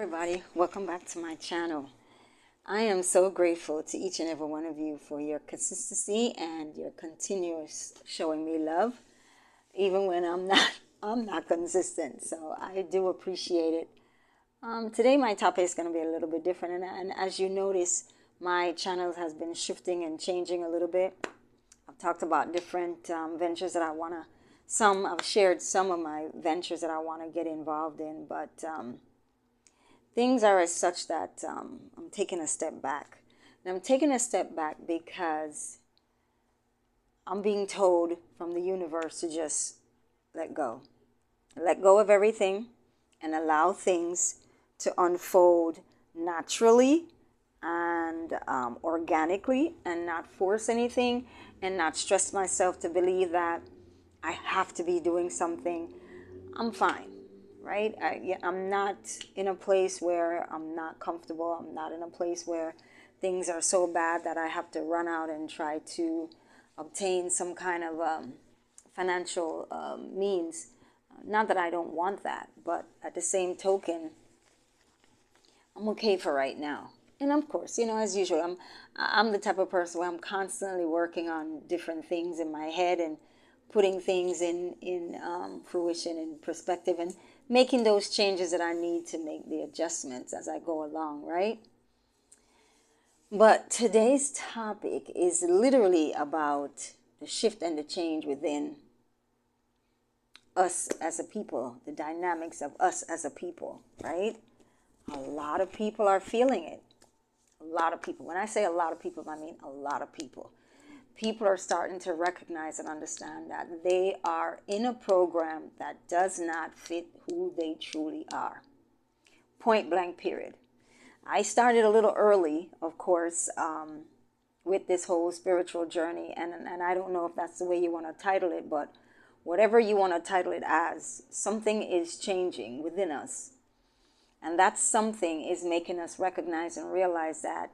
Everybody, welcome back to my channel. I am so grateful to each and every one of you for your consistency and your continuous showing me love, even when I'm not consistent. So I do appreciate it. Today my topic is going to be a little bit different, and as you notice, my channel has been shifting and changing a little bit. I've talked about different ventures that I want to. I've shared some of my ventures that I want to get involved in, but things are as such that I'm taking a step back. And I'm taking a step back because I'm being told from the universe to just let go. Let go of everything and allow things to unfold naturally and organically, and not force anything and not stress myself to believe that I have to be doing something. I'm fine, right? I'm not in a place where I'm not comfortable. I'm not in a place where things are so bad that I have to run out and try to obtain some kind of financial means. Not that I don't want that, but at the same token, I'm okay for right now. And of course, as usual, I'm the type of person where I'm constantly working on different things in my head and putting things in fruition and perspective, and making those changes that I need to make the adjustments as I go along, right? But today's topic is literally about the shift and the change within us as a people, the dynamics of us as a people, right? A lot of people are feeling it. A lot of people. When I say a lot of people, I mean a lot of people. People are starting to recognize and understand that they are in a program that does not fit who they truly are. Point blank, period. I started a little early, of course, with this whole spiritual journey. And I don't know if that's the way you want to title it, but whatever you want to title it as, something is changing within us. And that something is making us recognize and realize that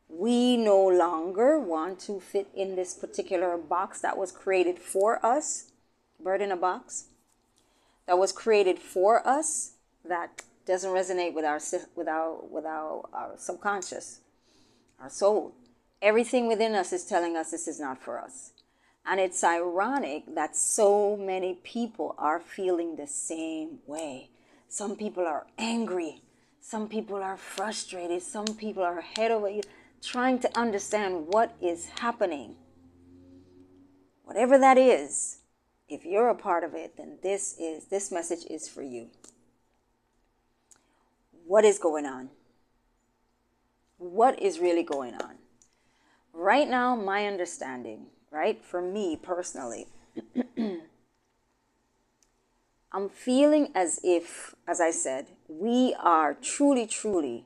we no longer want to fit in this particular box that was created for us, bird in a box, that was created for us, that doesn't resonate with our subconscious, our soul. Everything within us is telling us this is not for us. And it's ironic that so many people are feeling the same way. Some people are angry. Some people are frustrated. Some people are head over heels, trying to understand what is happening. Whatever that is, if you're a part of it, then this message is for you. What is going on? What is really going on? Right now, my understanding, right, for me personally, I'm feeling as if, as I said, we are truly, truly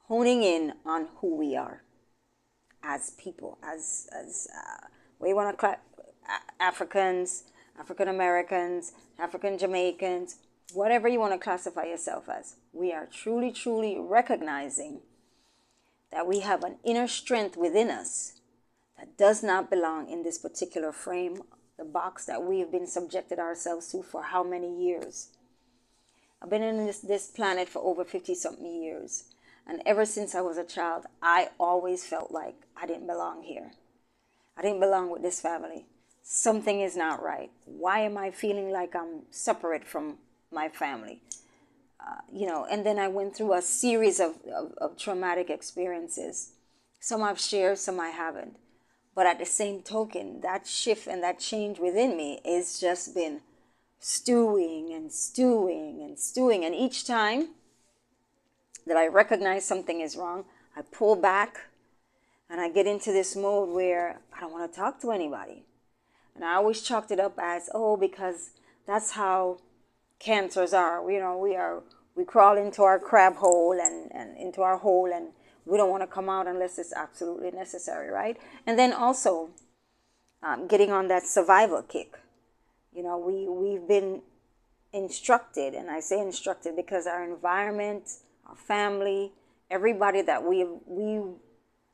honing in on who we are as people, as we want to call Africans, African Americans, African Jamaicans, whatever you want to classify yourself as. We are truly, truly recognizing that we have an inner strength within us that does not belong in this particular frame, the box that we've been subjected ourselves to for how many years. I've been in this planet for over 50-something years. And ever since I was a child, I always felt like I didn't belong here. I didn't belong with this family. Something is not right. Why am I feeling like I'm separate from my family? And then I went through a series of traumatic experiences. Some I've shared, some I haven't. But at the same token, that shift and that change within me has just been stewing and stewing and stewing. And each time that I recognize something is wrong, I pull back and I get into this mode where I don't want to talk to anybody. And I always chalked it up as, because that's how cancers are. We crawl into our crab hole and into our hole, and we don't want to come out unless it's absolutely necessary, right? And then also getting on that survival kick. We've been instructed, and I say instructed because our environment, our family, everybody that we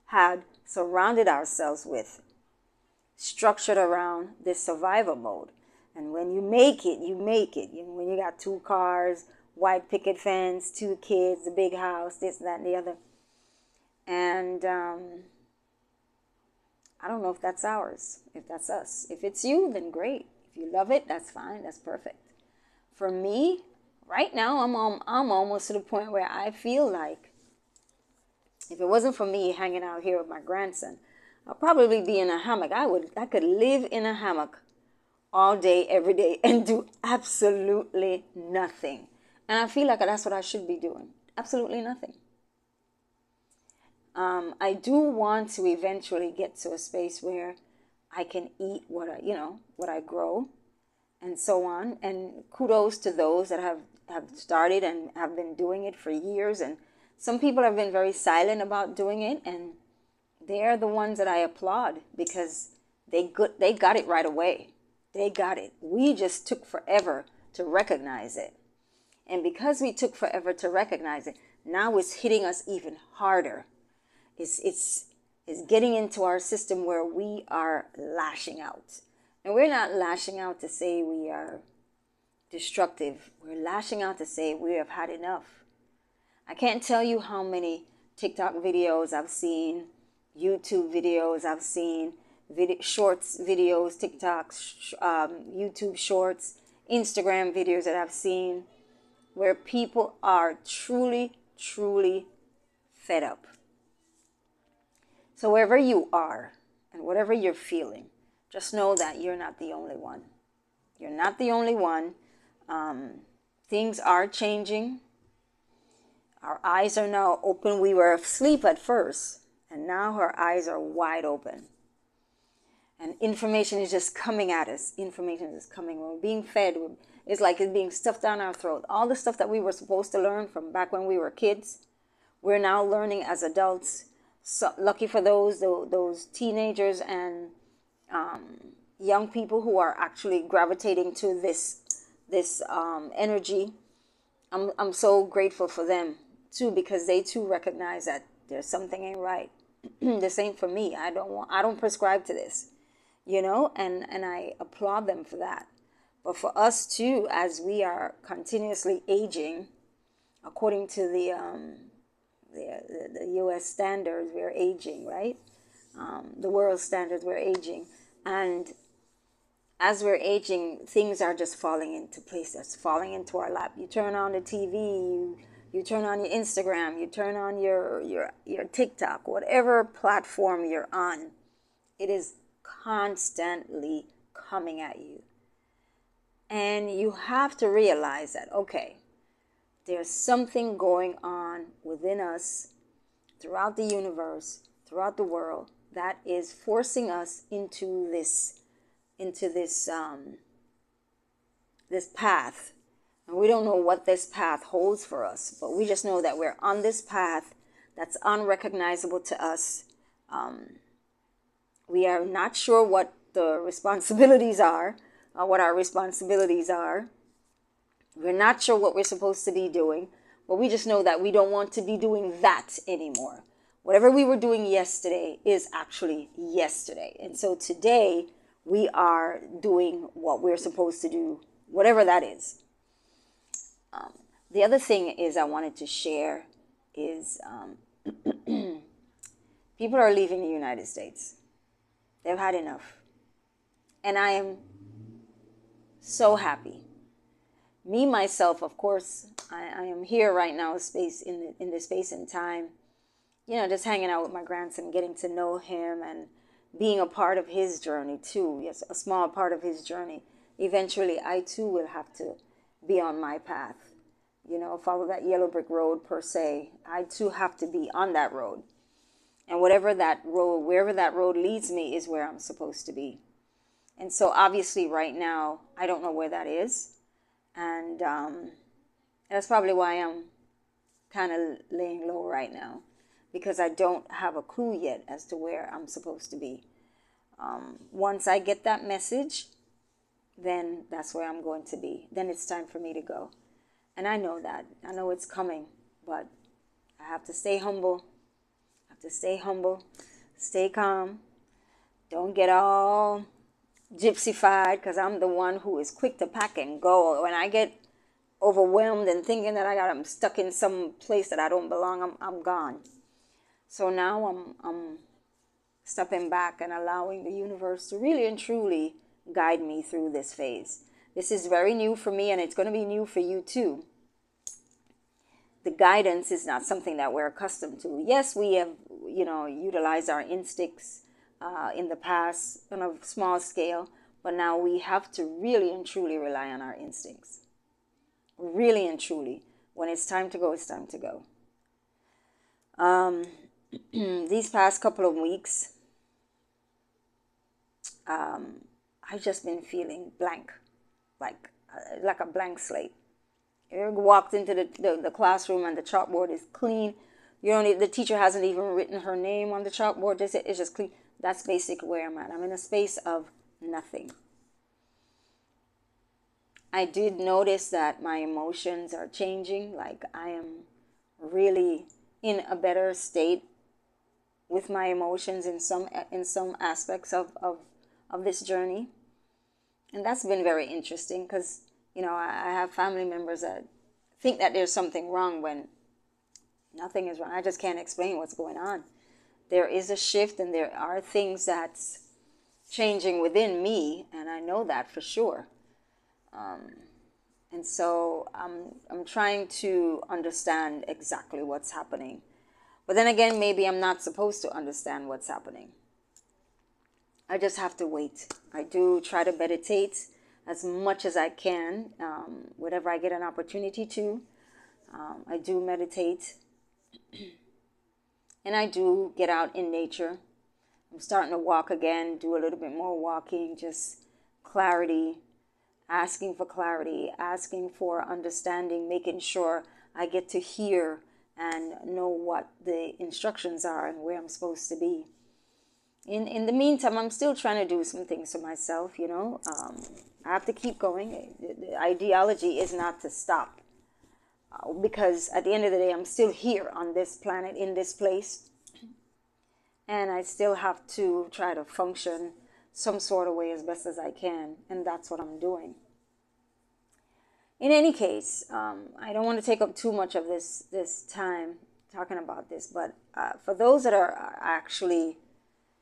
had surrounded ourselves with, structured around this survival mode. And when you make it, you make it. When you got 2 cars, white picket fence, 2 kids, the big house, this, that, and the other. And I don't know if that's ours, if that's us. If it's you, then great. If you love it, that's fine. That's perfect. For me, right now, I'm almost to the point where I feel like if it wasn't for me hanging out here with my grandson, I'll probably be in a hammock. I could live in a hammock all day, every day, and do absolutely nothing. And I feel like that's what I should be doing. Absolutely nothing. I do want to eventually get to a space where I can eat what I grow, and so on. And kudos to those that have started and have been doing it for years. And some people have been very silent about doing it, and they're the ones that I applaud because they got it right away. They got it. We just took forever to recognize it. And because we took forever to recognize it, now it's hitting us even harder. It's getting into our system where we are lashing out. And we're not lashing out to say we are destructive. We're lashing out to say we have had enough. I can't tell you how many TikTok videos I've seen, YouTube videos I've seen, shorts videos, TikToks, YouTube shorts, Instagram videos that I've seen where people are truly, truly fed up. So wherever you are and whatever you're feeling, just know that you're not the only one. You're not the only one. Things are changing. Our eyes are now open. We were asleep at first, and now our eyes are wide open. And information is just coming at us. Information is coming. We're being fed. It's like it's being stuffed down our throat. All the stuff that we were supposed to learn from back when we were kids, we're now learning as adults. So lucky for those teenagers and young people who are actually gravitating to this energy. I'm so grateful for them too, because they too recognize that there's something ain't right. This ain't for me. I don't prescribe to this, and I applaud them for that. But for us too, as we are continuously aging, according to the U.S. standards, we're aging, right? The world standards, we're aging. And as we're aging, things are just falling into place. That's falling into our lap. You turn on the TV, you turn on your Instagram, you turn on your TikTok, whatever platform you're on, it is constantly coming at you. And you have to realize that, okay, there's something going on within us, throughout the universe, throughout the world, that is forcing us into this path. And we don't know what this path holds for us, but we just know that we're on this path that's unrecognizable to us. We are not sure what the responsibilities are, what our responsibilities are. We're not sure what we're supposed to be doing, but we just know that we don't want to be doing that anymore. Whatever we were doing yesterday is actually yesterday. And so today we are doing what we're supposed to do, whatever that is. The other thing is I wanted to share is people are leaving the United States. They've had enough. And I am so happy. Me, myself, of course, I am here right now, in this space and time, just hanging out with my grandson, getting to know him and being a part of his journey too. Yes, a small part of his journey. Eventually, I too will have to be on my path, follow that yellow brick road per se. I too have to be on that road. And wherever that road leads me is where I'm supposed to be. And so obviously right now, I don't know where that is. And that's probably why I'm kind of laying low right now, because I don't have a clue yet as to where I'm supposed to be. Once I get that message, then that's where I'm going to be. Then it's time for me to go. And I know that. I know it's coming, but I have to stay humble. Stay calm. Don't get all gypsified, because I'm the one who is quick to pack and go. When I get overwhelmed and thinking that I'm stuck in some place that I don't belong, I'm gone. So now I'm stepping back and allowing the universe to really and truly guide me through this phase. This is very new for me, and it's going to be new for you too. The guidance is not something that we're accustomed to. Yes, we have, utilized our instincts in the past on a small scale, but now we have to really and truly rely on our instincts. Really and truly. When it's time to go, it's time to go. These past couple of weeks, I've just been feeling blank, like a blank slate. You walked into the classroom and the chalkboard is clean. The teacher hasn't even written her name on the chalkboard. It's just clean. That's basically where I'm at. I'm in a space of nothing. I did notice that my emotions are changing. Like I am really in a better state with my emotions in some aspects of this journey. And that's been very interesting because, I have family members that think that there's something wrong when nothing is wrong. I just can't explain what's going on. There is a shift and there are things that's changing within me, and I know that for sure. And so I'm trying to understand exactly what's happening. But then again, maybe I'm not supposed to understand what's happening. I just have to wait. I do try to meditate as much as I can, whenever I get an opportunity to. I do meditate. And I do get out in nature. I'm starting to walk again, do a little bit more walking, just clarity, asking for clarity, asking for understanding, making sure I get to hear and know what the instructions are and where I'm supposed to be. In the meantime, I'm still trying to do some things for myself, I have to keep going. The ideology is not to stop. Because at the end of the day, I'm still here on this planet, in this place. And I still have to try to function some sort of way as best as I can. And that's what I'm doing. In any case, I don't want to take up too much of this time talking about this. But for those that are actually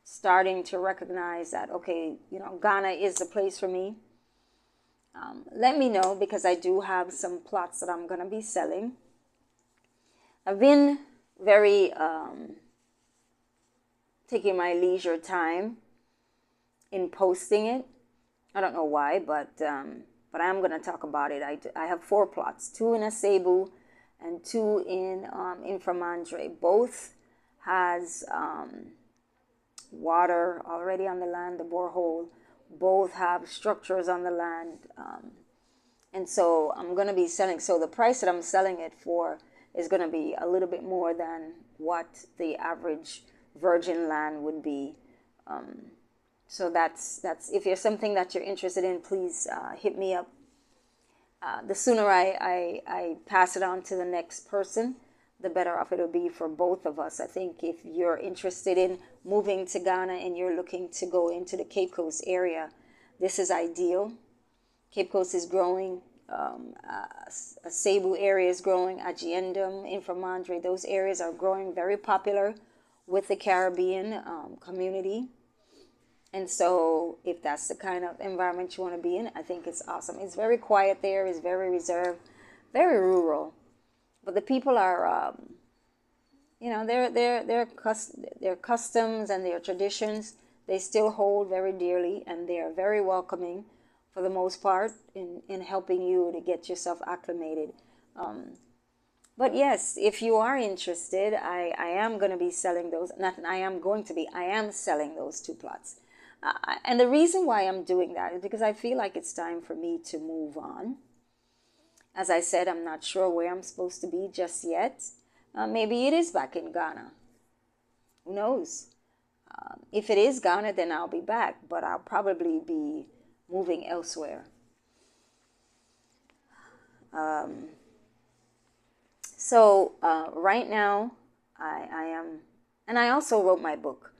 starting to recognize that, okay, Ghana is the place for me. Let me know, because I do have some plots that I'm going to be selling. I've been very taking my leisure time in posting it. I don't know why, but I'm going to talk about it. I have 4 plots, 2 in Asebu and 2 in Inframandre. Both has water already on the land, the borehole. Both have structures on the land. And so I'm going to be selling. So the price that I'm selling it for is going to be a little bit more than what the average virgin land would be. So that's if there's something that you're interested in, please hit me up. The sooner I pass it on to the next person, the better off it'll be for both of us. I think if you're interested in moving to Ghana and you're looking to go into the Cape Coast area, this is ideal. Cape Coast is growing. Asebu area is growing. Ajiendum, Inframandre, those areas are growing, very popular with the Caribbean community. And so if that's the kind of environment you want to be in, I think it's awesome. It's very quiet there. It's very reserved, very rural. But the people are, their customs and their traditions, they still hold very dearly, and they are very welcoming for the most part in helping you to get yourself acclimated. But yes, if you are interested, I am going to be selling those. I am selling those 2 plots. And the reason why I'm doing that is because I feel like it's time for me to move on. As I said, I'm not sure where I'm supposed to be just yet. Maybe it is back in Ghana. Who knows? If it is Ghana, then I'll be back, but I'll probably be moving elsewhere. So right now, I am, and I also wrote my book,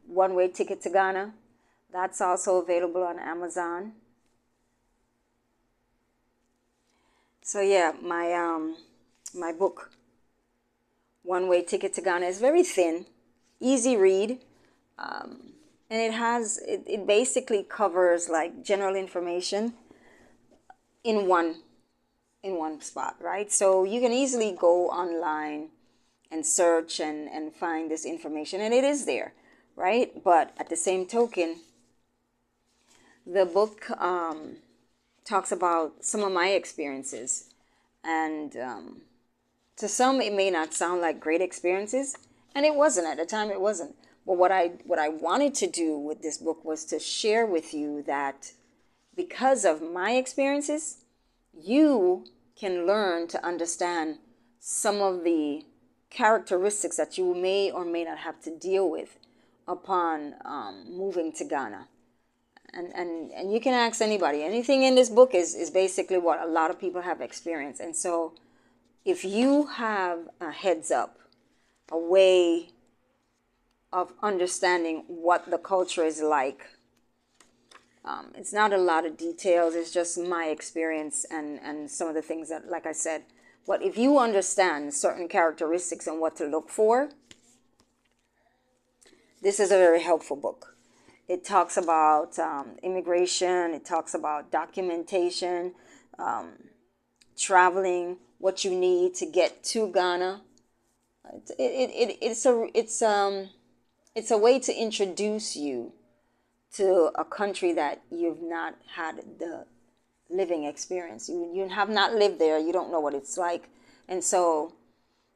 One Way Ticket to Ghana. That's also available on Amazon. So yeah, my book, One Way Ticket to Ghana, is very thin, easy read, and it basically covers like general information in one spot, right? So you can easily go online and search and find this information, and it is there, right? But at the same token, the book talks about some of my experiences, and to some it may not sound like great experiences, and it wasn't at the time. It wasn't. But what I wanted to do with this book was to share with you that because of my experiences, you can learn to understand some of the characteristics that you may or may not have to deal with upon moving to Ghana. And you can ask anybody. Anything in this book is basically what a lot of people have experienced. And so if you have a heads up, a way of understanding what the culture is like, it's not a lot of details. It's just my experience and some of the things that, like I said. But if you understand certain characteristics and what to look for, this is a very helpful book. It talks about immigration. It talks about documentation, traveling, what you need to get to Ghana. It's a way to introduce you to a country that you've not had the living experience. You have not lived there. You don't know what it's like. And so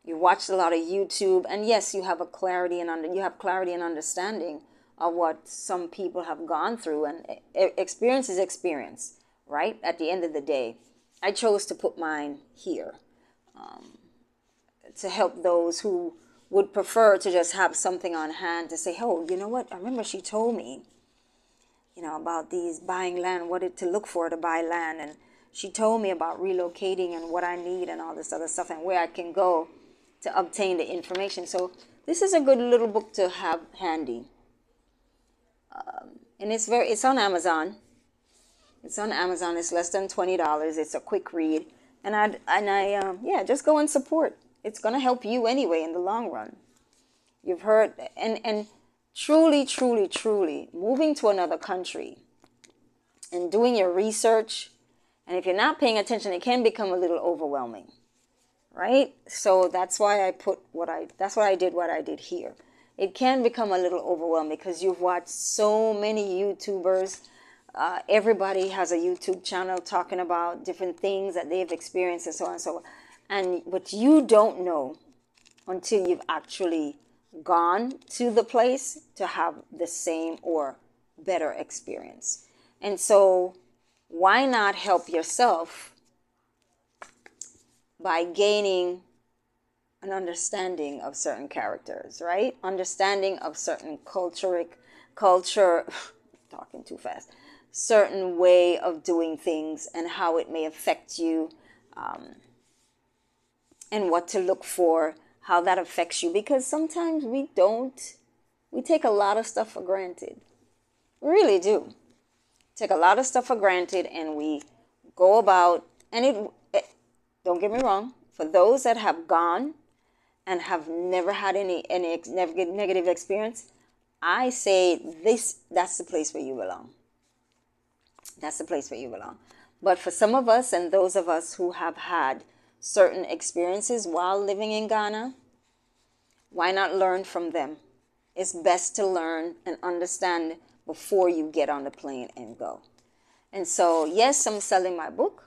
you watched a lot of YouTube, and yes, you have clarity and understanding of what some people have gone through, and experience is experience, right? At the end of the day, I chose to put mine here to help those who would prefer to just have something on hand to say, oh, you know what? I remember she told me, about these buying land, what to look for to buy land. And she told me about relocating and what I need and all this other stuff and where I can go to obtain the information. So this is a good little book to have handy. And it's on Amazon. It's on Amazon. It's less than $20. It's a quick read. And I just go and support. It's going to help you anyway in the long run. You've heard, and truly, truly, truly, moving to another country and doing your research, and if you're not paying attention, it can become a little overwhelming, right? So that's why that's why I did what I did here. It can become a little overwhelming because you've watched so many YouTubers. Everybody has a YouTube channel talking about different things that they've experienced and so on and so on. But you don't know until you've actually gone to the place to have the same or better experience. And so why not help yourself by gaining an understanding of certain characters, right? Understanding of certain culture, talking too fast, certain way of doing things and how it may affect you, and what to look for, how that affects you. Because sometimes we take a lot of stuff for granted. We really do. Take a lot of stuff for granted, and we go about, and don't get me wrong, for those that have gone and have never had any negative experience, I say that's the place where you belong. That's the place where you belong. But for some of us and those of us who have had certain experiences while living in Ghana, why not learn from them? It's best to learn and understand before you get on the plane and go. And so, yes, I'm selling my book.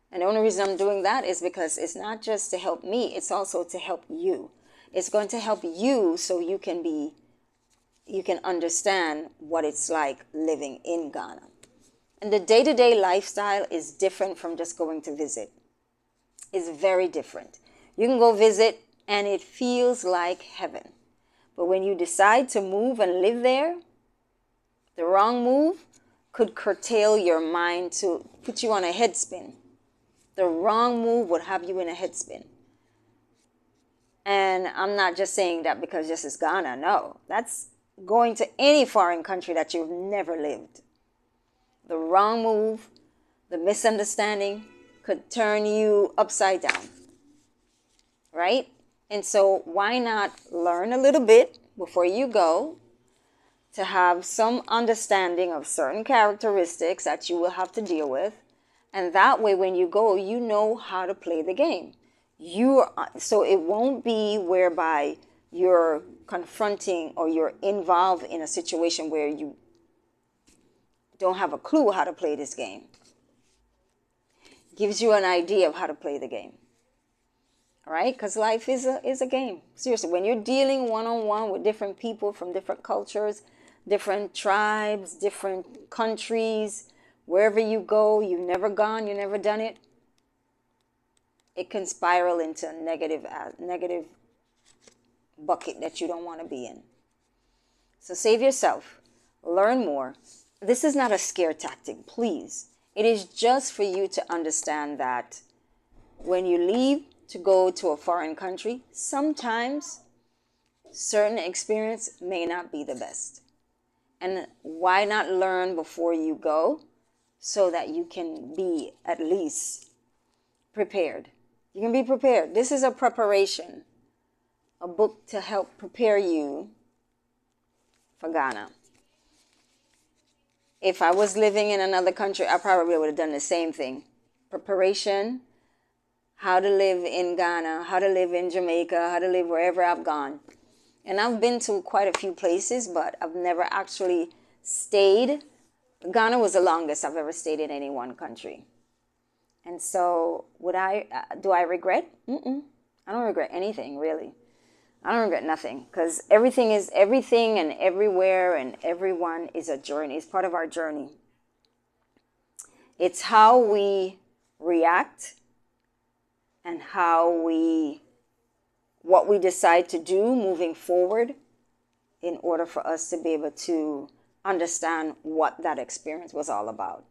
And the only reason I'm doing that is because it's not just to help me, it's also to help you. It's going to help you so you can understand what it's like living in Ghana. And the day-to-day lifestyle is different from just going to visit. It's very different. You can go visit and it feels like heaven. But when you decide to move and live there, the wrong move could curtail your mind to put you on a head spin. The wrong move would have you in a head spin. And I'm not just saying that because this is Ghana. No, that's going to any foreign country that you've never lived. The wrong move, the misunderstanding, could turn you upside down, right? And so why not learn a little bit before you go to have some understanding of certain characteristics that you will have to deal with. And that way, when you go, you know how to play the game. So it won't be whereby you're confronting or you're involved in a situation where you don't have a clue how to play this game. Gives you an idea of how to play the game. All right? Because life is a game. Seriously, when you're dealing one-on-one with different people from different cultures, different tribes, different countries, wherever you go, you've never gone, you've never done it, it can spiral into a negative bucket that you don't want to be in. So save yourself. Learn more. This is not a scare tactic, please. It is just for you to understand that when you leave to go to a foreign country, sometimes certain experience may not be the best. And why not learn before you go so that you can be at least prepared? You can be prepared. This is a preparation, a book to help prepare you for Ghana. If I was living in another country, I probably would have done the same thing. Preparation, how to live in Ghana, how to live in Jamaica, how to live wherever I've gone. And I've been to quite a few places, but I've never actually stayed. Ghana was the longest I've ever stayed in any one country. And so do I regret? I don't regret anything, really. I don't regret nothing, because everything and everywhere and everyone is a journey. It's part of our journey. It's how we react and what we decide to do moving forward in order for us to be able to understand what that experience was all about.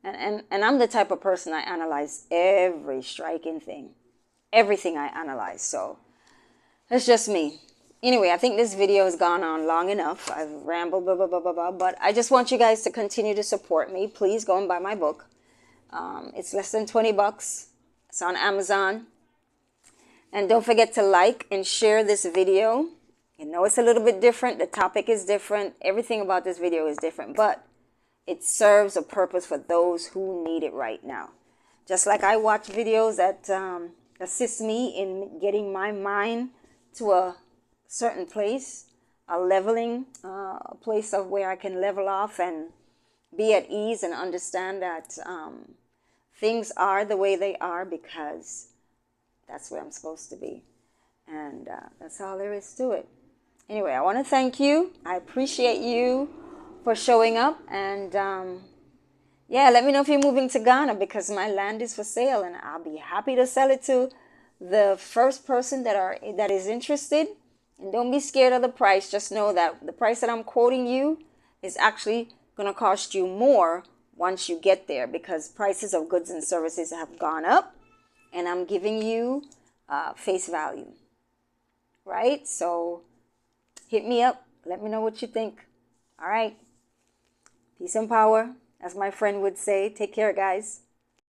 And I'm the type of person, I analyze every striking thing. Everything I analyze. So that's just me. Anyway, I think this video has gone on long enough. I've rambled, blah, blah, blah, blah, blah. But I just want you guys to continue to support me. Please go and buy my book. It's less than $20. It's on Amazon. And don't forget to like and share this video. You know it's a little bit different. The topic is different. Everything about this video is different. But it serves a purpose for those who need it right now. Just like I watch videos that assist me in getting my mind to a certain place, a leveling place of where I can level off and be at ease and understand that things are the way they are because that's where I'm supposed to be. And that's all there is to it. Anyway, I want to thank you. I appreciate you for showing up. And yeah, let me know if you're moving to Ghana, because my land is for sale and I'll be happy to sell it to the first person that is interested. And don't be scared of the price. Just know that the price that I'm quoting you is actually going to cost you more once you get there, because prices of goods and services have gone up, and I'm giving you face value, right? So hit me up. Let me know what you think. All right. Peace and power, as my friend would say. Take care, guys.